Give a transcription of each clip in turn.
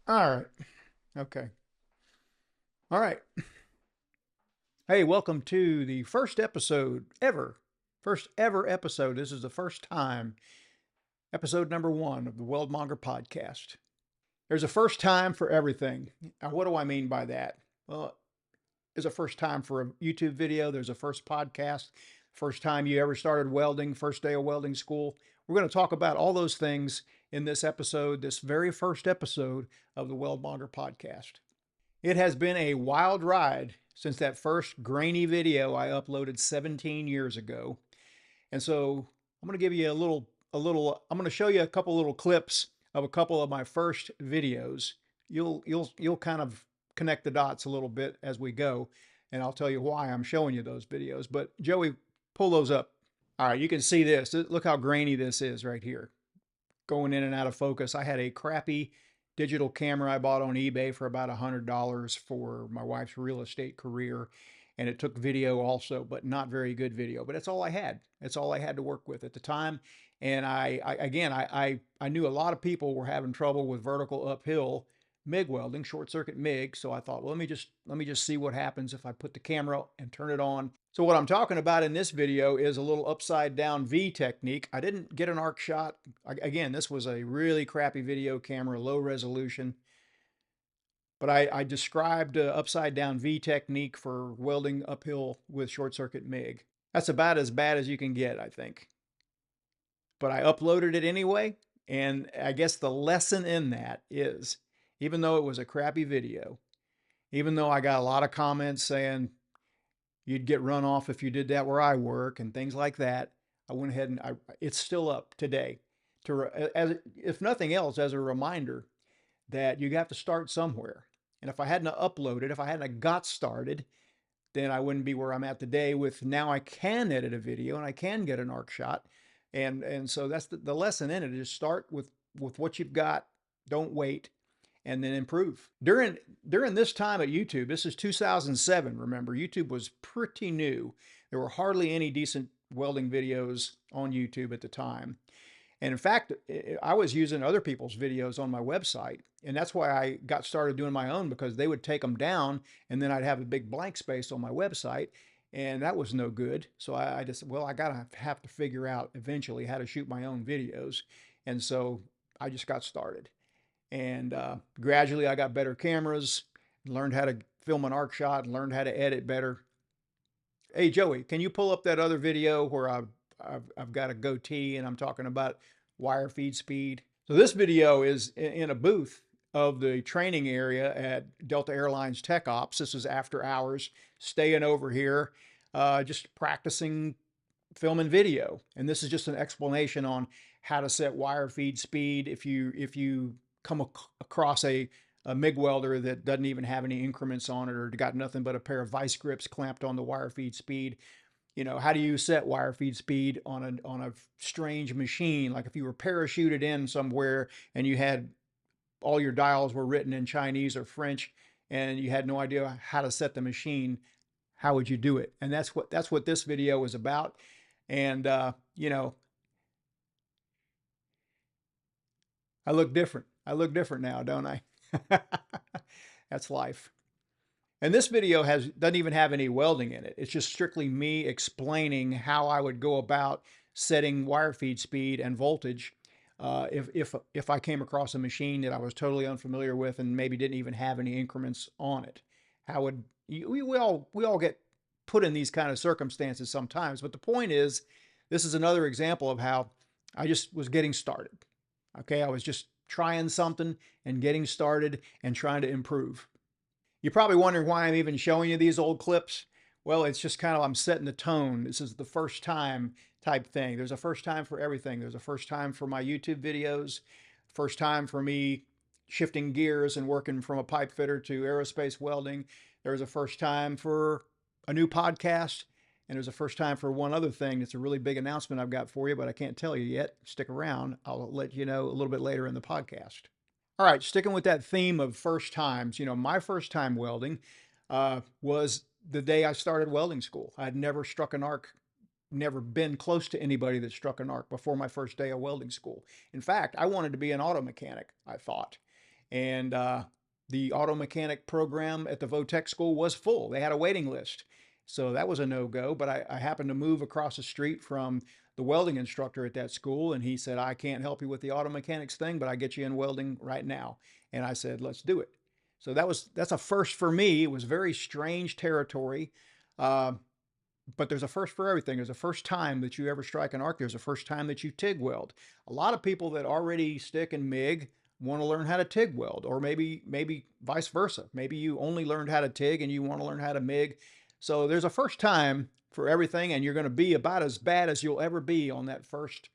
All right. Okay. All right. Hey, welcome to the first episode ever. First ever episode. This is the first time, episode number one of the Weldmonger Podcast. There's a first time for everything. Now, what do I mean by that? Well, there's a first time for a YouTube video. There's a first podcast. First time you ever started welding, first day of welding school. We're going to talk about all those things in this episode, this very first episode of the Weldmonger Podcast. It has been a wild ride since that first grainy video I uploaded 17 years ago. And so I'm going to give you I'm going to show you a couple little clips of a couple of my first videos. You'll kind of connect the dots a little bit as we go, and I'll tell you why I'm showing you those videos. But Joey, pull those up. All right, you can see this. Look how grainy this is right here. Going in and out of focus. I had a crappy digital camera I bought on eBay for about $100 for my wife's real estate career. And it took video also, but not very good video. But that's all I had. That's all I had to work with at the time. And I knew a lot of people were having trouble with vertical uphill MIG welding, short circuit MIG. So I thought, well, let me just see what happens if I put the camera and turn it on. So what I'm talking about in this video is a little upside down V technique. I didn't get an arc shot. Again, this was a really crappy video camera, low resolution. But I described upside down V technique for welding uphill with short circuit MIG. That's about as bad as you can get, I think. But I uploaded it anyway. And I guess the lesson in that is, even though it was a crappy video, even though I got a lot of comments saying you'd get run off if you did that where I work and things like that, I went ahead and it's still up today. As if nothing else, as a reminder that you have to start somewhere. And if I hadn't uploaded, if I hadn't got started, then I wouldn't be where I'm at today with now I can edit a video and I can get an arc shot. And so that's the lesson in it is start with what you've got. Don't wait, and then improve. During this time at YouTube, this is 2007, remember, YouTube was pretty new. There were hardly any decent welding videos on YouTube at the time. And in fact, I was using other people's videos on my website. And that's why I got started doing my own, because they would take them down and then I'd have a big blank space on my website. And that was no good. So I just, well, I gotta have to figure out eventually how to shoot my own videos. And so I just got started. And gradually I got better cameras, learned how to film an arc shot, and learned how to edit better. Hey, Joey, can you pull up that other video where I've got a goatee and I'm talking about wire feed speed? So this video is in a booth of the training area at Delta Airlines Tech Ops. This is after hours, staying over here, just practicing filming video. And this is just an explanation on how to set wire feed speed if you come across a MIG welder that doesn't even have any increments on it or got nothing but a pair of vice grips clamped on the wire feed speed. You know, how do you set wire feed speed on a strange machine? Like if you were parachuted in somewhere and you had all your dials were written in Chinese or French and you had no idea how to set the machine, how would you do it? And that's what this video is about. And you know, I look different. I look different now, don't I? That's life. And this video doesn't even have any welding in it. It's just strictly me explaining how I would go about setting wire feed speed and voltage if I came across a machine that I was totally unfamiliar with and maybe didn't even have any increments on it. How would we all get put in these kind of circumstances sometimes, but the point is, this is another example of how I just was getting started. Okay, I was just trying something and getting started and trying to improve. You're probably wondering why I'm even showing you these old clips. Well, it's just kind of, I'm setting the tone. This is the first time type thing. There's a first time for everything. There's a first time for my YouTube videos, first time for me shifting gears and working from a pipe fitter to aerospace welding. There's a first time for a new podcast. And there's a first time for one other thing. It's a really big announcement I've got for you, but I can't tell you yet. Stick around. I'll let you know a little bit later in the podcast. All right, sticking with that theme of first times, you know, my first time welding was the day I started welding school. I'd never struck an arc, never been close to anybody that struck an arc before my first day of welding school. In fact, I wanted to be an auto mechanic, I thought. and the auto mechanic program at the FABTECH school was full. They had a waiting list. So that was a no-go, but I happened to move across the street from the welding instructor at that school, and he said, I can't help you with the auto mechanics thing, but I get you in welding right now. And I said, let's do it. So that's a first for me. It was very strange territory. But there's a first for everything. There's a first time that you ever strike an arc. There's a first time that you TIG weld. A lot of people that already stick and MIG want to learn how to TIG weld, or maybe vice versa. Maybe you only learned how to TIG and you want to learn how to MIG. So there's a first time for everything, and you're going to be about as bad as you'll ever be on that first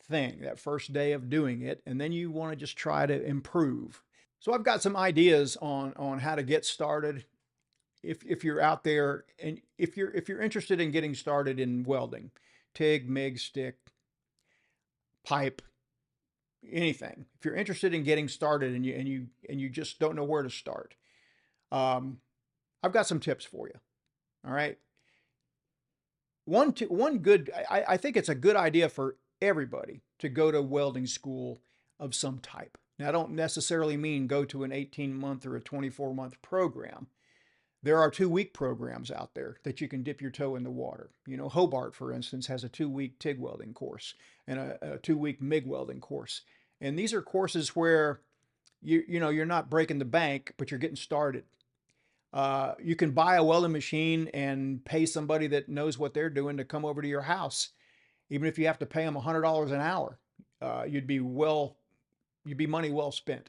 thing, that first day of doing it, and then you want to just try to improve. So I've got some ideas on how to get started. If you're out there and if you're interested in getting started in welding, TIG, MIG, stick, pipe, anything. If you're interested in getting started and you just don't know where to start, I've got some tips for you. All right. I think it's a good idea for everybody to go to welding school of some type. Now, I don't necessarily mean go to an 18-month or a 24-month program. There are 2-week programs out there that you can dip your toe in the water. You know, Hobart, for instance, has a 2-week TIG welding course and a 2-week MIG welding course. And these are courses where you're not breaking the bank, but you're getting started. You can buy a welding machine and pay somebody that knows what they're doing to come over to your house. Even if you have to pay them $100 an hour, you'd be money well spent,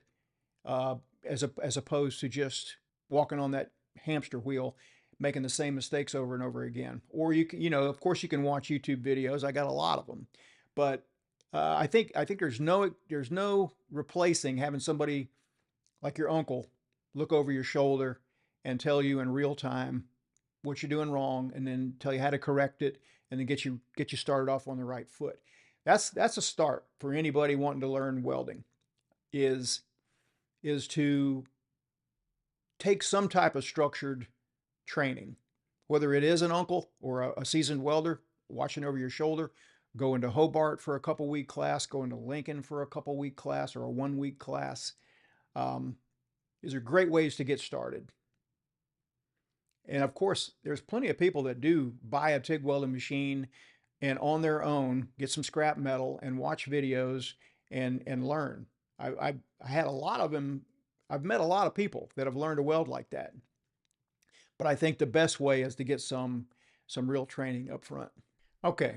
as opposed to just walking on that hamster wheel, making the same mistakes over and over again. Or of course you can watch YouTube videos. I got a lot of them, but I think there's no replacing having somebody like your uncle look over your shoulder and tell you in real time what you're doing wrong, and then tell you how to correct it, and then get you started off on the right foot. That's a start for anybody wanting to learn welding, is to take some type of structured training, whether it is an uncle or a seasoned welder watching over your shoulder. Go into Hobart for a couple-week class, go into Lincoln for a couple-week class or a 1-week class. These are great ways to get started. And of course, there's plenty of people that do buy a TIG welding machine and on their own get some scrap metal and watch videos and learn. I had a lot of them. I've met a lot of people that have learned to weld like that. But I think the best way is to get some real training up front. Okay.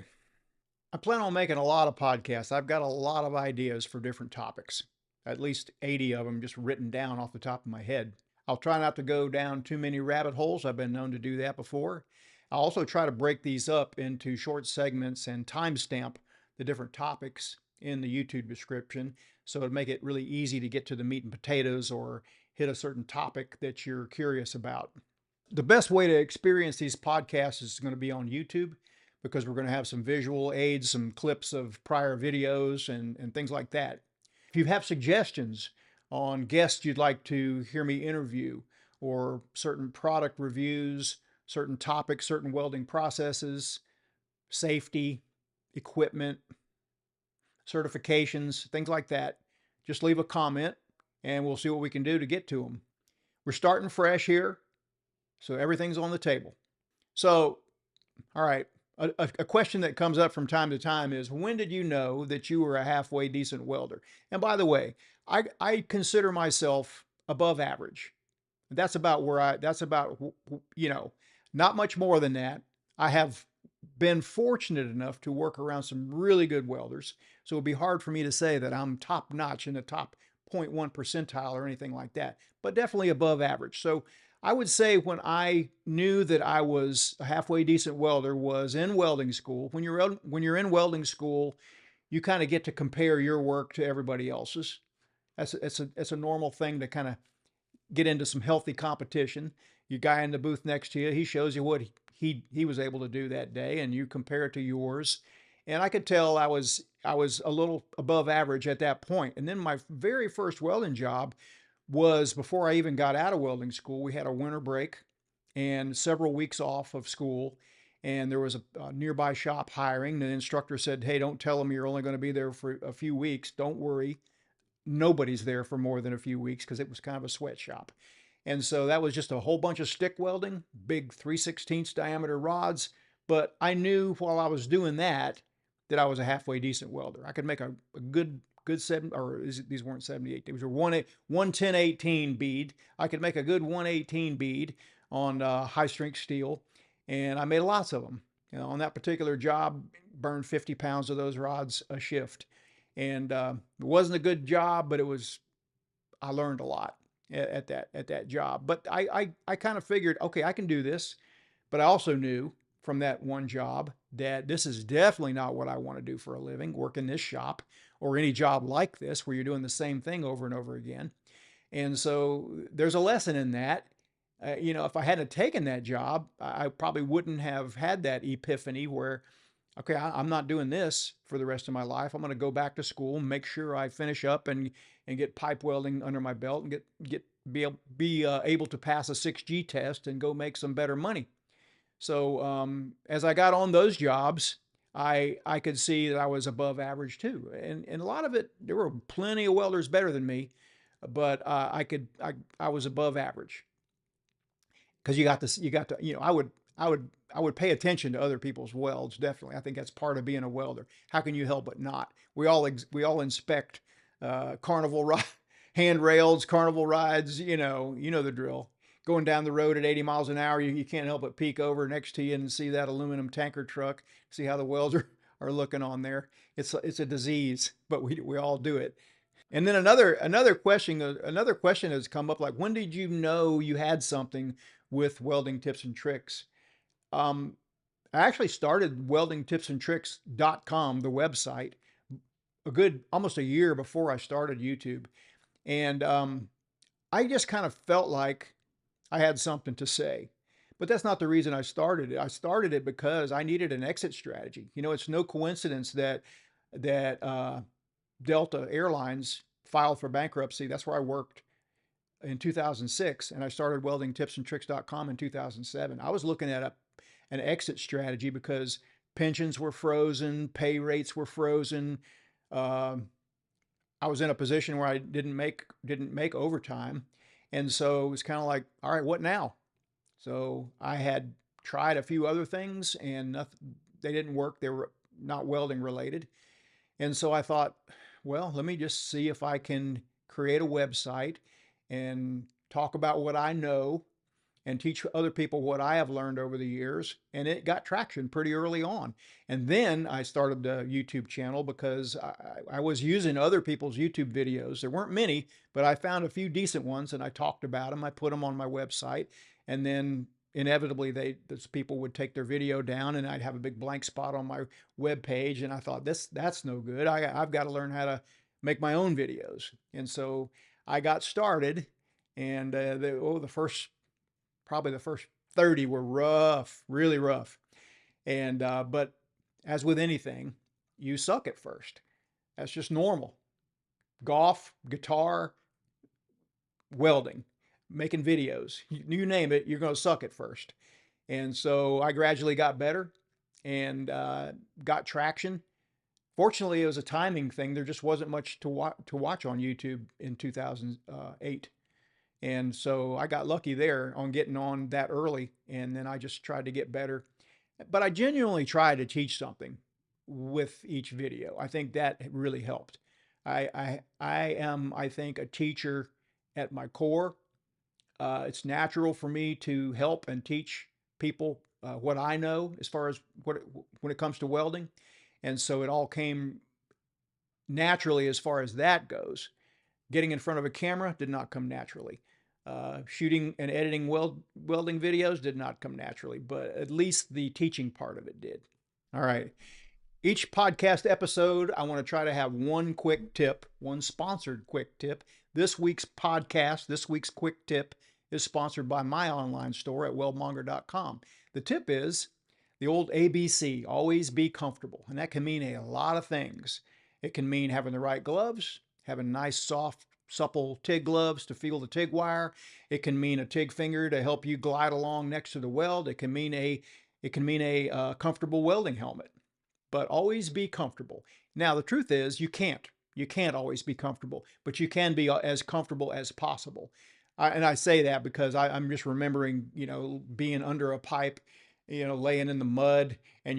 I plan on making a lot of podcasts. I've got a lot of ideas for different topics, at least 80 of them just written down off the top of my head. I'll try not to go down too many rabbit holes. I've been known to do that before. I'll also try to break these up into short segments and timestamp the different topics in the YouTube description, so it'd make it really easy to get to the meat and potatoes or hit a certain topic that you're curious about. The best way to experience these podcasts is going to be on YouTube, because we're going to have some visual aids, some clips of prior videos and things like that. If you have suggestions on guests you'd like to hear me interview, or certain product reviews, certain topics, certain welding processes, safety, equipment, certifications, things like that, just leave a comment and we'll see what we can do to get to them. We're starting fresh here, so everything's on the table. So, all right, a question that comes up from time to time is, when did you know that you were a halfway decent welder? And by the way, I consider myself above average. That's about not much more than that. I have been fortunate enough to work around some really good welders, so it'd be hard for me to say that I'm top notch in the top 0.1 percentile or anything like that, but definitely above average. So I would say when I knew that I was a halfway decent welder was in welding school. When you're in welding school, you kind of get to compare your work to everybody else's. It's a normal thing to kind of get into some healthy competition. Your guy in the booth next to you, he shows you what he was able to do that day, and you compare it to yours. And I could tell I was a little above average at that point. And then my very first welding job was before I even got out of welding school. We had a winter break and several weeks off of school, and there was a nearby shop hiring. The instructor said, "Hey, don't tell them you're only going to be there for a few weeks. Don't worry. nobody's there for more than a few weeks because it was kind of a sweatshop. And so that was just a whole bunch of stick welding, big 3/16 diameter rods. But I knew while I was doing that I was a halfway decent welder. I could make a good seven, or these weren't 78. They was a 110/18 bead. I could make a good 118 bead on high strength steel, and I made lots of them. On that particular job, burned 50 pounds of those rods a shift, and it wasn't a good job, but I learned a lot at that job. But I kind of figured, okay, I can do this, but I also knew from that one job that this is definitely not what I want to do for a living, work in this shop or any job like this where you're doing the same thing over and over again. And so there's a lesson in that. If I hadn't taken that job, I probably wouldn't have had that epiphany where, okay, I'm not doing this for the rest of my life. I'm going to go back to school, make sure I finish up and get pipe welding under my belt and be able to pass a 6G test and go make some better money. So as I got on those jobs, I could see that I was above average too, and a lot of it, there were plenty of welders better than me, but I was above average because I would pay attention to other people's welds. Definitely, I think that's part of being a welder. How can you help but not? We all inspect carnival handrails, carnival rides. You know the drill. Going down the road at 80 miles an hour, you can't help but peek over next to you and see that aluminum tanker truck, see how the welds are looking on there. It's a disease, but we all do it. And then another question has come up, like, when did you know you had something with welding tips and tricks? I actually started weldingtipsandtricks.com, the website, almost a year before I started YouTube. And I just kind of felt like I had something to say. But that's not the reason I started it. I started it because I needed an exit strategy. It's no coincidence that Delta Airlines filed for bankruptcy. That's where I worked in 2006, and I started weldingtipsandtricks.com in 2007. I was looking at an exit strategy because pensions were frozen, pay rates were frozen. I was in a position where I didn't make overtime, and so it was kind of like, all right, what now? So I had tried a few other things, and they didn't work. They were not welding related. And so I thought, well, let me just see if I can create a website and talk about what I know and teach other people what I have learned over the years. And it got traction pretty early on. And then I started the YouTube channel because I was using other people's YouTube videos. There weren't many, but I found a few decent ones and I talked about them. I put them on my website, and then inevitably those people would take their video down and I'd have a big blank spot on my web page. And I thought, that's no good. I've got to learn how to make my own videos. And so I got started, and probably the first 30 were rough, really rough. And but as with anything, you suck at first. That's just normal. Golf, guitar, welding, making videos, you name it, you're going to suck at first. And so I gradually got better and got traction. Fortunately, it was a timing thing. There just wasn't much to watch on YouTube in 2008. And so I got lucky there on getting on that early, and then I just tried to get better. But I genuinely tried to teach something with each video. I think that really helped. I am, I think, a teacher at my core. It's natural for me to help and teach people what I know as far as when it comes to welding. And so it all came naturally as far as that goes. Getting in front of a camera did not come naturally. Shooting and editing welding videos did not come naturally, but at least the teaching part of it did. All right. Each podcast episode, I want to try to have one quick tip, one sponsored quick tip. This week's quick tip is sponsored by my online store at weldmonger.com. The tip is the old ABC, always be comfortable. And that can mean a lot of things. It can mean having the right gloves, having nice, soft, supple TIG gloves to feel the TIG wire. It can mean a TIG finger to help you glide along next to the weld. It can mean a comfortable welding helmet. But always be comfortable. Now, the truth is, you can't You can't always be comfortable, but you can be as comfortable as possible. And I say that because I'm just remembering, being under a pipe, laying in the mud, and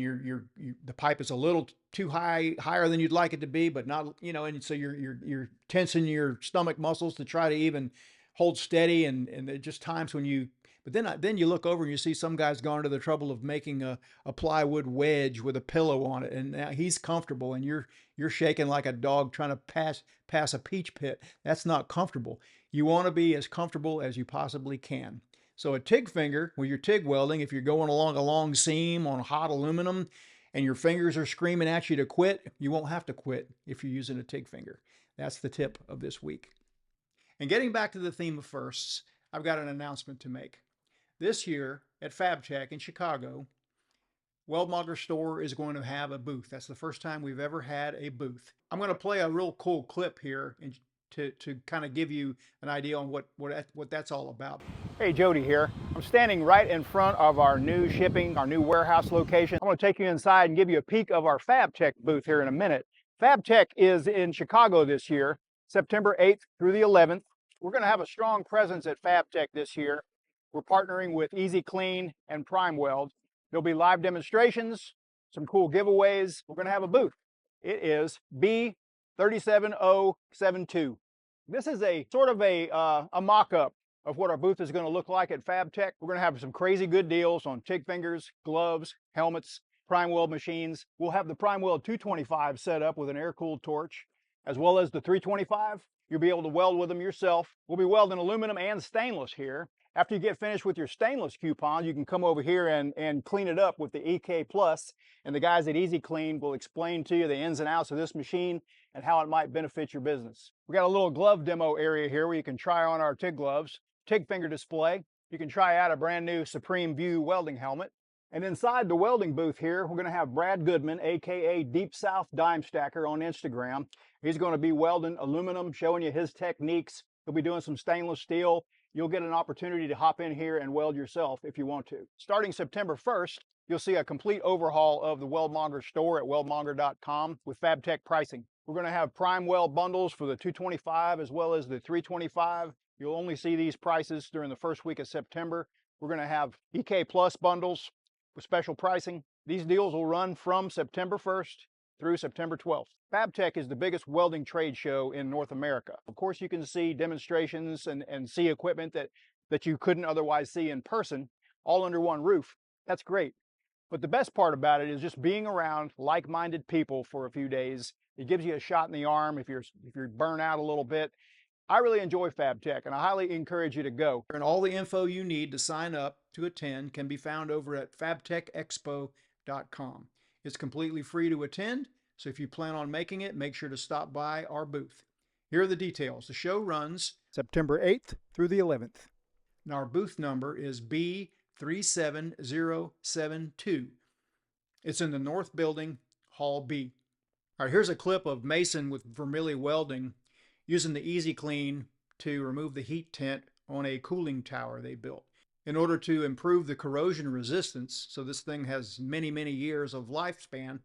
the pipe is a little too higher than you'd like it to be, but not, and so you're tensing your stomach muscles to try to even hold steady, and there are just times when but then you look over and you see some guy's gone to the trouble of making a plywood wedge with a pillow on it, and now he's comfortable, and you're shaking like a dog trying to pass a peach pit. That's not comfortable. You want to be as comfortable as you possibly can. So a TIG finger, with your TIG welding, if you're going along a long seam on hot aluminum and your fingers are screaming at you to quit, you won't have to quit if you're using a TIG finger. That's the tip of this week. And getting back to the theme of firsts, I've got an announcement to make. This year at FABTECH in Chicago, Weldmonger store is going to have a booth. That's the first time we've ever had a booth. I'm going to play a real cool clip here to kind of give you an idea on what that's all about. Hey, Jody here. I'm standing right in front of our new warehouse location. I'm going to take you inside and give you a peek of our FABTECH booth here in a minute. FABTECH is in Chicago this year, September 8th through the 11th. We're going to have a strong presence at FABTECH this year. We're partnering with EASYkleen and PrimeWeld. There'll be live demonstrations, some cool giveaways. We're going to have a booth. It is B37072. This is a sort of a mock-up of what our booth is going to look like at FABTECH. We're going to have some crazy good deals on TIG fingers, gloves, helmets, PrimeWeld machines. We'll have the PrimeWeld 225 set up with an air-cooled torch, as well as the 325. You'll be able to weld with them yourself. We'll be welding aluminum and stainless here. After you get finished with your stainless coupon, you can come over here and clean it up with the EK Plus, and the guys at EASYkleen will explain to you the ins and outs of this machine and how it might benefit your business. We got a little glove demo area here where you can try on our TIG gloves, TIG finger display. You can try out a brand new Supreme View welding helmet. And inside the welding booth here, we're going to have Brad Goodman, aka Deep South Dime Stacker on Instagram. He's going to be welding aluminum, showing you his techniques. He'll be doing some stainless steel. You'll get an opportunity to hop in here and weld yourself if you want to. Starting September 1st, you'll see a complete overhaul of the Weldmonger store at weldmonger.com with FABTECH pricing. We're going to have PrimeWeld bundles for the 225 as well as the 325. You'll only see these prices during the first week of September. We're going to have EK Plus bundles with special pricing. These deals will run from September 1st through September 12th. FABTECH is the biggest welding trade show in North America. Of course, you can see demonstrations and see equipment that you couldn't otherwise see in person, all under one roof. That's great. But the best part about it is just being around like-minded people for a few days. It gives you a shot in the arm if you're burnt out a little bit. I really enjoy FABTECH, and I highly encourage you to go. And all the info you need to sign up to attend can be found over at FABTECHExpo.com. It's completely free to attend, so if you plan on making it, make sure to stop by our booth. Here are the details. The show runs September 8th through the 11th. And our booth number is B37072. It's in the North Building, Hall B. All right, here's a clip of Mason with Vermillion Welding using the EASYkleen to remove the heat tent on a cooling tower they built. In order to improve the corrosion resistance, so this thing has many, many years of lifespan,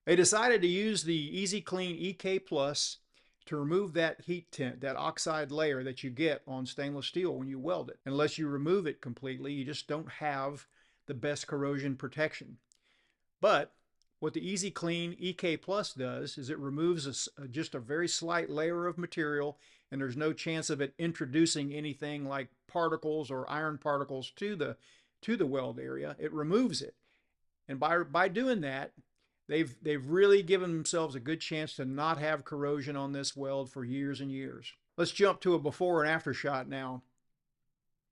they decided to use the EASYkleen EK Plus to remove that heat tint, that oxide layer that you get on stainless steel when you weld it. Unless you remove it completely, you just don't have the best corrosion protection. But what the EASYkleen EK Plus does is it removes just a very slight layer of material, and there's no chance of it introducing anything like particles or iron particles to the weld area. It removes it. And by doing that, they've really given themselves a good chance to not have corrosion on this weld for years and years. Let's jump to a before and after shot now.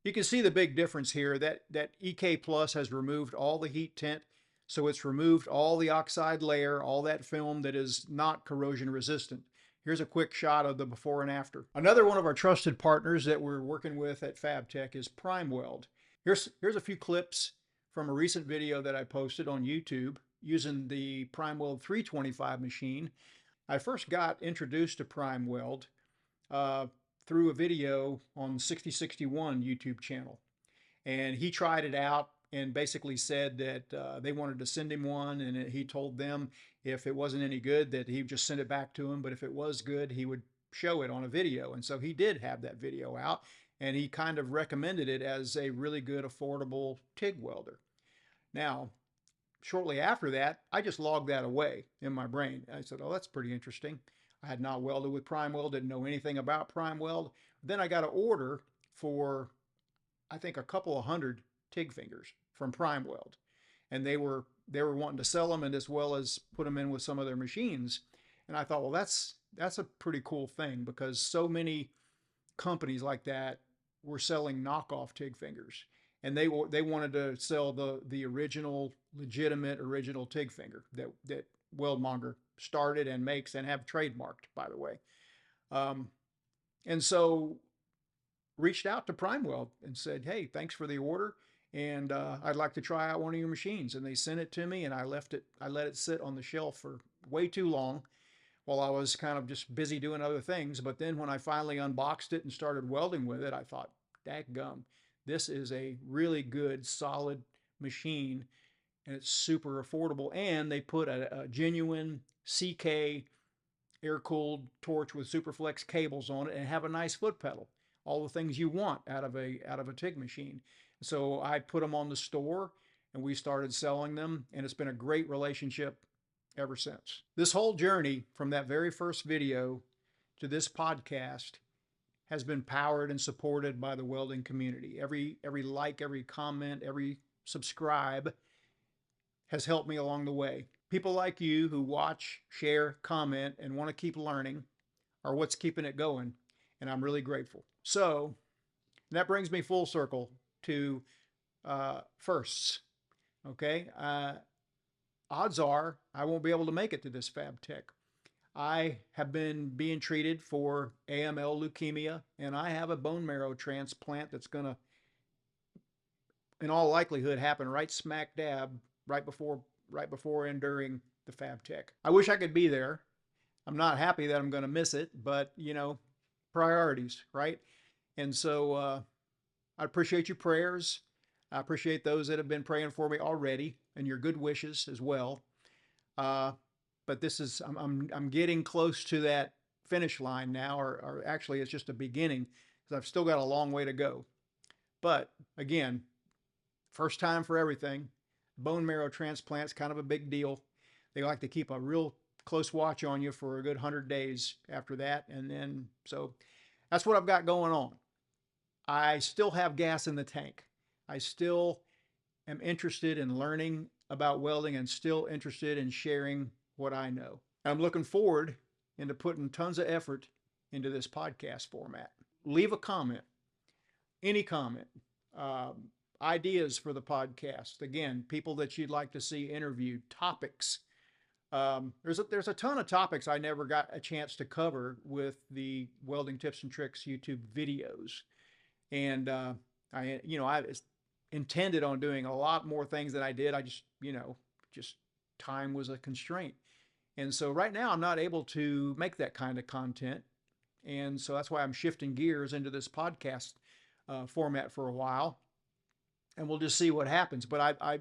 You can see the big difference here. That EK Plus has removed all the heat tint, so it's removed all the oxide layer, all that film that is not corrosion resistant. Here's a quick shot of the before and after. Another one of our trusted partners that we're working with at FABTECH is PrimeWeld. Here's a few clips from a recent video that I posted on YouTube using the PrimeWeld 325 machine. I first got introduced to PrimeWeld through a video on 6061 YouTube channel. And he tried it out and basically said that they wanted to send him one, and he told them If it wasn't any good, that he would just send it back to him. But if it was good, he would show it on a video. And so he did have that video out, and he kind of recommended it as a really good, affordable TIG welder. Now, shortly after that, I just logged that away in my brain. I said, oh, that's pretty interesting. I had not welded with PrimeWeld, didn't know anything about PrimeWeld. Then I got an order for, I think, a couple of hundred TIG fingers from PrimeWeld. And they were wanting to sell them and as well as put them in with some of their machines. And I thought, well, that's a pretty cool thing, because so many companies like that were selling knockoff TIG fingers. And they wanted to sell the original, legitimate original TIG finger that Weldmonger started and makes and have trademarked, by the way. And so reached out to PrimeWeld and said, hey, thanks for the order, and I'd like to try out one of your machines. And they sent it to me, and I let it sit on the shelf for way too long while I was kind of just busy doing other things. But then when I finally unboxed it and started welding with it, I thought, dadgum, this is a really good, solid machine, and it's super affordable. And they put a genuine CK air-cooled torch with Superflex cables on it and have a nice foot pedal. All the things you want out of a TIG machine. So I put them on the store, and we started selling them, and it's been a great relationship ever since. This whole journey from that very first video to this podcast has been powered and supported by the welding community. Every like, every comment, every subscribe has helped me along the way. People like you who watch, share, comment, and want to keep learning are what's keeping it going, and I'm really grateful. So that brings me full circle to firsts. Okay, odds are I won't be able to make it to this FABTECH. I have been being treated for AML leukemia, and I have a bone marrow transplant that's going to, in all likelihood, happen right smack dab right before and during the FABTECH. I wish I could be there. I'm not happy that I'm going to miss it, but you know, priorities, right? And so I appreciate your prayers. I appreciate those that have been praying for me already, and your good wishes as well. But this is, I'm getting close to that finish line now, or actually it's just a beginning, because I've still got a long way to go. But again, first time for everything. Bone marrow transplant's kind of a big deal. They like to keep a real close watch on you for a good 100 days after that. And then, so that's what I've got going on. I still have gas in the tank. I still am interested in learning about welding and still interested in sharing what I know. I'm looking forward into putting tons of effort into this podcast format. Leave a comment, any comment, ideas for the podcast. Again, people that you'd like to see interviewed, topics. There's a ton of topics I never got a chance to cover with the Welding Tips and Tricks YouTube videos. And I intended on doing a lot more things than I did. I just time was a constraint. And so right now I'm not able to make that kind of content. And so that's why I'm shifting gears into this podcast format for a while. And we'll just see what happens. But I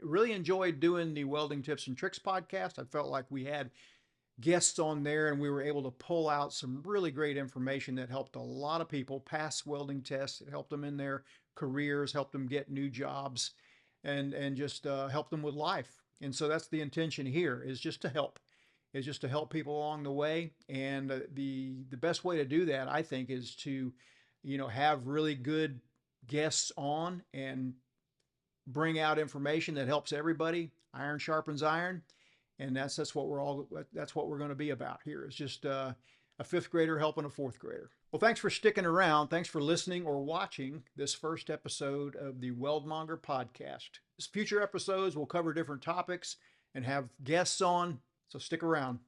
really enjoyed doing the Welding Tips and Tricks podcast. I felt like we had guests on there, and we were able to pull out some really great information that helped a lot of people pass welding tests. It helped them in their careers, helped them get new jobs, and just helped them with life. And so that's the intention here, is just to help. Is just to help people along the way. And the best way to do that, I think, is to, have really good guests on and bring out information that helps everybody. Iron sharpens iron. And that's what we're going to be about here. It's just a fifth grader helping a fourth grader. Well, thanks for sticking around. Thanks for listening or watching this first episode of the Weldmonger Podcast. Future episodes will cover different topics and have guests on, so stick around.